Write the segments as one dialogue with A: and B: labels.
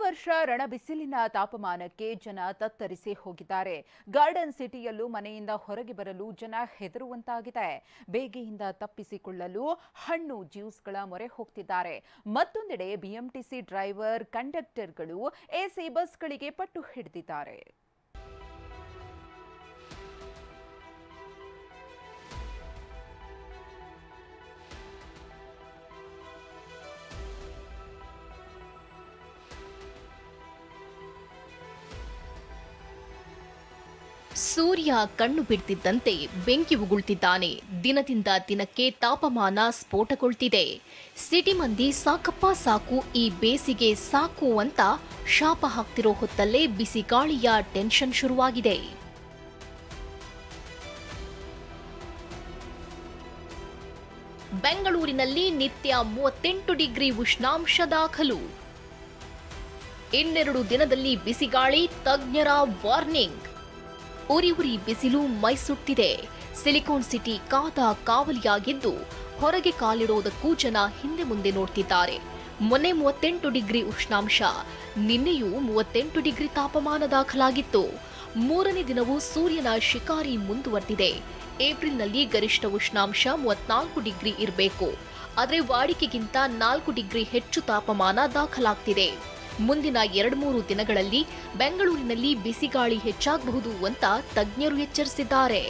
A: ವರ್ಷ ರಣಬಿಸಿಲಿನ ತಾಪಮಾನಕ್ಕೆ ಜನ ತತ್ತರಿಸಿ ಹೋಗಿದ್ದಾರೆ. ಗಾರ್ಡನ್ ಸಿಟಿಯಲ್ಲೂ ಮನೆಯಿಂದ ಹೊರಗೆ ಬರಲು ಜನ ಹೆದರುವಂತಾಗಿದೆ. ಬೇಗೆಯಿಂದ ತಪ್ಪಿಸಿಕೊಳ್ಳಲು ಹಣ್ಣು ಜ್ಯೂಸ್ಗಳ ಮೊರೆ ಹೋಗ್ತಿದ್ದಾರೆ. ಮತ್ತೊಂದೆಡೆ ಬಿಎಂಟಿಸಿ ಡ್ರೈವರ್ ಕಂಡಕ್ಟರ್ಗಳು ಎಸಿ ಬಸ್ಗಳಿಗೆ ಪಟ್ಟು ಹಿಡಿದಿದ್ದಾರೆ.
B: ಸೂರ್ಯ ಕಣ್ಣು ಬಿಡ್ತಿದ್ದಂತೆ ಬೆಂಕಿ ಉಗುಳ್ತಿದ್ದಾನೆ. ದಿನದಿಂದ ದಿನಕ್ಕೆ ತಾಪಮಾನ ಸ್ಫೋಟಗೊಳ್ತಿದೆ. ಸಿಟಿ ಮಂದಿ ಸಾಕಪ್ಪ ಸಾಕು, ಈ ಬೇಸಿಗೆ ಸಾಕು ಅಂತ ಶಾಪ ಹಾಕ್ತಿರೋ ಹೊತ್ತಲ್ಲೇ ಬಿಸಿ ಗಾಳಿಯ ಟೆನ್ಷನ್ ಶುರುವಾಗಿದೆ. ಬೆಂಗಳೂರಿನಲ್ಲಿ ನಿತ್ಯ 38 ಡಿಗ್ರಿ ಉಷ್ಣಾಂಶ ದಾಖಲು. ಇನ್ನೆರಡು ದಿನದಲ್ಲಿ ಬಿಸಿಗಾಳಿ, ತಜ್ಞರ ವಾರ್ನಿಂಗ್. ಉರಿ ಉರಿ ಬಿಸಿಲು ಮೈಸುಟ್ಟಿದೆ. ಸಿಲಿಕಾನ್ ಸಿಟಿ ಕಾದ ಕಾವಲಿಯಾಗಿದ್ದು ಹೊರಗೆ ಕಾಲಿಡೋದಕ್ಕೂ ಜನ ಹಿಂದೆ ಮುಂದೆ ನೋಡ್ತಿದ್ದಾರೆ. ಮೊನ್ನೆ 38 ಡಿಗ್ರಿ ಉಷ್ಣಾಂಶ, ನಿನ್ನೆಯೂ 38 ಡಿಗ್ರಿ ತಾಪಮಾನ ದಾಖಲಾಗಿತ್ತು. ಮೂರನೇ ದಿನವೂ ಸೂರ್ಯನ ಶಿಕಾರಿ ಮುಂದುವರೆದಿದೆ. ಏಪ್ರಿಲ್ನಲ್ಲಿ ಗರಿಷ್ಠ ಉಷ್ಣಾಂಶ 34 ಡಿಗ್ರಿ ಇರಬೇಕು. ಆದರೆ ವಾಡಿಕೆಗಿಂತ 4 ಡಿಗ್ರಿ ಹೆಚ್ಚು ತಾಪಮಾನ ದಾಖಲಾಗ್ತಿದೆ. ಮುಂದಿನ 2-3 ದಿನಗಳಲ್ಲಿ ಬೆಂಗಳೂರಿನಲ್ಲಿ ಬಿಸಿಗಾಳಿ ಹೆಚ್ಚಾಗಬಹುದು ಅಂತ ತಜ್ಞರು ಎಚ್ಚರಿಸಿದ್ದಾರೆ.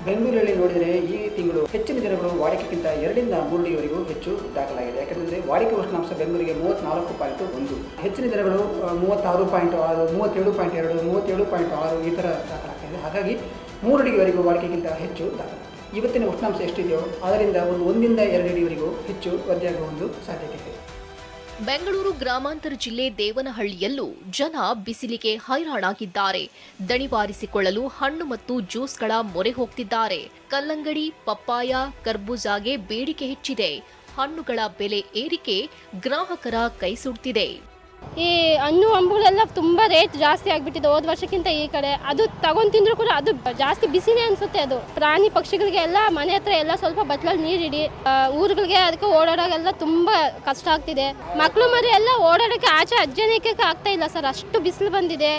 C: ಬೆಂಗಳೂರಲ್ಲಿ ನೋಡಿದರೆ ಈ ತಿಂಗಳು ಹೆಚ್ಚಿನ ದಿನಗಳು ವಾಡಿಕೆಗಿಂತ 2-3 ಡಿಗ್ರಿವರೆಗೂ ಹೆಚ್ಚು ದಾಖಲಾಗಿದೆ. ಯಾಕಂದರೆ ವಾಡಿಕೆ ಉಷ್ಣಾಂಶ ಬೆಂಗಳೂರಿಗೆ 34.1, ಹೆಚ್ಚಿನ ದಿನಗಳು 36.6, 37.2, 37.6 ಈ ಥರ ದಾಖಲಾಗ್ತಿದೆ. ಹಾಗಾಗಿ 3 ಡಿಗ್ರಿವರೆಗೂ ವಾಡಿಕೆಗಿಂತ ಹೆಚ್ಚು ದಾಖಲಾಗಿದೆ. ಇವತ್ತಿನ ಉಷ್ಣಾಂಶ ಎಷ್ಟಿದೆಯೋ ಅದರಿಂದ 1 ರಿಂದ 2 ಡಿಗ್ರಿವರೆಗೂ ಹೆಚ್ಚು ವೃದ್ಧಿಯಾಗುವ ಒಂದು ಸಾಧ್ಯತೆ ಇದೆ.
B: ಬೆಂಗಳೂರು ಗ್ರಾಮಾಂತರ ಜಿಲ್ಲೆ ದೇವನಹಳ್ಳಿಯಲ್ಲೂ ಜನ ಬಿಸಿಲಿಗೆ ಹೈರಾಣಾಗಿದ್ದಾರೆ. ದಣಿವಾರಿಸಿಕೊಳ್ಳಲು ಹಣ್ಣು ಮತ್ತು ಜ್ಯೂಸ್ಗಳ ಮೊರೆ ಹೋಗ್ತಿದ್ದಾರೆ. ಕಲ್ಲಂಗಡಿ, ಪಪ್ಪಾಯ, ಕರ್ಬೂಜಾಗೆ ಬೇಡಿಕೆ ಹೆಚ್ಚಿದೆ. ಹಣ್ಣುಗಳ ಬೆಲೆ ಏರಿಕೆ ಗ್ರಾಹಕರ ಕೈ ಸುಡ್ತಿದೆ.
D: ಈ ಹಣ್ಣು ಹಂಬುಗಳೆಲ್ಲ ತುಂಬ ರೇಟ್ ಜಾಸ್ತಿ ಆಗಿಬಿಟ್ಟಿದೆ ಹೋದ ವರ್ಷಕ್ಕಿಂತ ಈ ಕಡೆ. ಅದು ತಗೊಂಡು ತಿಂದರೂ ಕೂಡ ಅದು ಜಾಸ್ತಿ ಬಿಸಿನೇ ಅನಿಸುತ್ತೆ. ಅದು ಪ್ರಾಣಿ ಪಕ್ಷಿಗಳಿಗೆ ಎಲ್ಲ ಮನೆ ಹತ್ರ ಎಲ್ಲ ಸ್ವಲ್ಪ ಬಟ್ಲಲ್ಲಿ ನೀರಿಡಿ. ಊರುಗಳಿಗೆ ಅದಕ್ಕೆ ಓಡಾಡೋಗೆಲ್ಲ ತುಂಬ ಕಷ್ಟ ಆಗ್ತಿದೆ. ಮಕ್ಕಳು ಮರಿ ಎಲ್ಲ ಓಡಾಡೋಕ್ಕೆ ಆಚೆ ಅಜ್ಜನಿಕೆ ಆಗ್ತಾ ಇಲ್ಲ ಸರ್, ಅಷ್ಟು ಬಿಸಿಲು ಬಂದಿದೆ.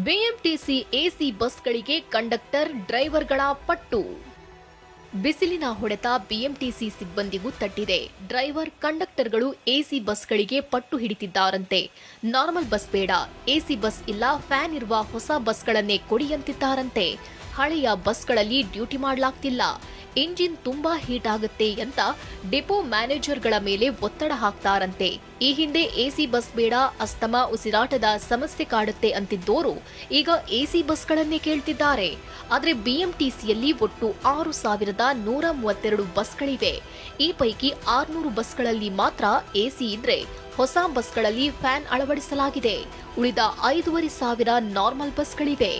B: ಬಿಎಂಟಿಸಿ ಎಸಿ ಬಸ್ಗಳಿಗೆ ಕಂಡಕ್ಟರ್ ಡ್ರೈವರ್ಗಳ ಪಟ್ಟು. ಬಿಸಿಲಿನ ಹೊಡೆತ ಬಿಎಂಟಿಸಿ ಸಿಬ್ಬಂದಿಗೂ ತಟ್ಟಿದೆ. ಡ್ರೈವರ್ ಕಂಡಕ್ಟರ್ಗಳು ಎಸಿ ಬಸ್ಗಳಿಗೆ ಪಟ್ಟು ಹಿಡಿತಿದ್ದಾರಂತೆ. ನಾರ್ಮಲ್ ಬಸ್ ಬೇಡ, ಎಸಿ ಬಸ್ ಇಲ್ಲ, ಫ್ಯಾನ್ ಇರುವ ಹೊಸ ಬಸ್ಗಳನ್ನೇ ಕೊಡಿ ಅಂತಿದ್ದಾರಂತೆ. ಹಳೆಯ ಬಸ್ಗಳಲ್ಲಿ ಡ್ಯೂಟಿ ಮಾಡಲಾಗ್ತಿಲ್ಲ, ಇಂಜಿನ್ ತುಂಬಾ ಹೀಟ್ ಆಗುತ್ತೆ ಅಂತ ಡಿಪೋ ಮ್ಯಾನೇಜರ್ಗಳ ಮೇಲೆ ಒತ್ತಡ ಹಾಕ್ತಾರಂತೆ. ಈ ಹಿಂದೆ ಎಸಿ ಬಸ್ ಬೇಡ, ಅಸ್ತಮಾ, ಉಸಿರಾಟದ ಸಮಸ್ಯೆ ಕಾಡುತ್ತೆ ಅಂತಿದ್ದೋರು ಈಗ ಎಸಿ ಬಸ್ಗಳನ್ನೇ ಕೇಳ್ತಿದ್ದಾರೆ. ಆದರೆ ಬಿಎಂಟಿಸಿಯಲ್ಲಿ ಒಟ್ಟು 6,132 ಬಸ್ಗಳಿವೆ. ಈ ಪೈಕಿ 600 ಬಸ್ಗಳಲ್ಲಿ ಮಾತ್ರ ಎಸಿ ಇದ್ರೆ ಹೊಸ ಬಸ್ಗಳಲ್ಲಿ ಫ್ಯಾನ್ ಅಳವಡಿಸಲಾಗಿದೆ. ಉಳಿದ 5,500 ನಾರ್ಮಲ್ ಬಸ್ಗಳಿವೆ.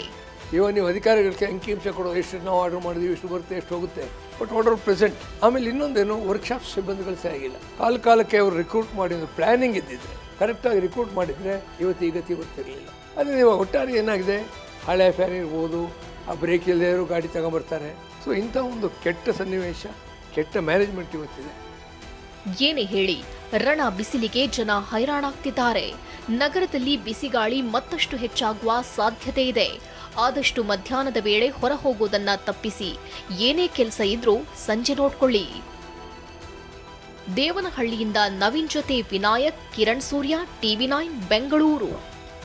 E: ಇವಾಗ ನೀವು ಅಧಿಕಾರಿಗಳಿಗೆ ಅಂಕಿಅಂಶ ಕೊಡೋದು, ಎಷ್ಟು ನಾವು ಆರ್ಡರ್ ಮಾಡಿದ್ವಿ, ಎಷ್ಟು ಬರುತ್ತೆ, ಎಷ್ಟು ಹೋಗುತ್ತೆ, ಬಟ್ ಆರ್ಡರ್ ಪ್ರೆಸೆಂಟ್. ಆಮೇಲೆ ಇನ್ನೊಂದೇನು, ವರ್ಕ್ಶಾಪ್ ಸಿಬ್ಬಂದಿಗಳು ಸರಿಯಾಗಿಲ್ಲ. ಕಾಲಕ್ಕೆ ಅವರು ರಿಕ್ರೂಟ್ ಮಾಡಿದ್ರು, ಪ್ಲಾನಿಂಗ್ ಇದ್ದಿದ್ರೆ, ಕರೆಕ್ಟಾಗಿ ರಿಕ್ರೂಟ್ ಮಾಡಿದರೆ ಇವತ್ತು ಈ ಗತಿ ಗೊತ್ತಿರಲಿಲ್ಲ. ಅದೇ ಇವಾಗ ಒಟ್ಟಾರೆ ಏನಾಗಿದೆ, ಹಳೆ ಫ್ಯಾನ್ ಇರ್ಬೋದು, ಆ ಬ್ರೇಕ್ ಇಲ್ಲದೆ ಗಾಡಿ ತಗೊಂಬರ್ತಾರೆ. ಸೊ ಇಂಥ ಒಂದು ಕೆಟ್ಟ ಸನ್ನಿವೇಶ, ಕೆಟ್ಟ ಮ್ಯಾನೇಜ್ಮೆಂಟ್ ಇವತ್ತಿದೆ.
B: ಏನೇ ಹೇಳಿ, ರಣ ಬಿಸಿಲಿಗೆ ಜನ ಹೈರಾಣಾಗ್ತಿದ್ದಾರೆ. ನಗರದಲ್ಲಿ ಬಿಸಿಗಾಳಿ ಮತ್ತಷ್ಟು ಹೆಚ್ಚಾಗುವ ಸಾಧ್ಯತೆ ಇದೆ. ಆದಷ್ಟು ಮಧ್ಯಾಹ್ನದ ವೇಳೆ ಹೊರ ಹೋಗೋದನ್ನ ತಪ್ಪಿಸಿ. ಏನೇ ಕೆಲಸ ಇದ್ರೂ ಸಂಜೆ ನೋಡ್ಕೊಳ್ಳಿ. ದೇವನಹಳ್ಳಿಯಿಂದ ನವೀನ್ ಜೊತೆ ವಿನಾಯಕ್, ಕಿರಣ್ ಸೂರ್ಯ, TV9 ಬೆಂಗಳೂರು.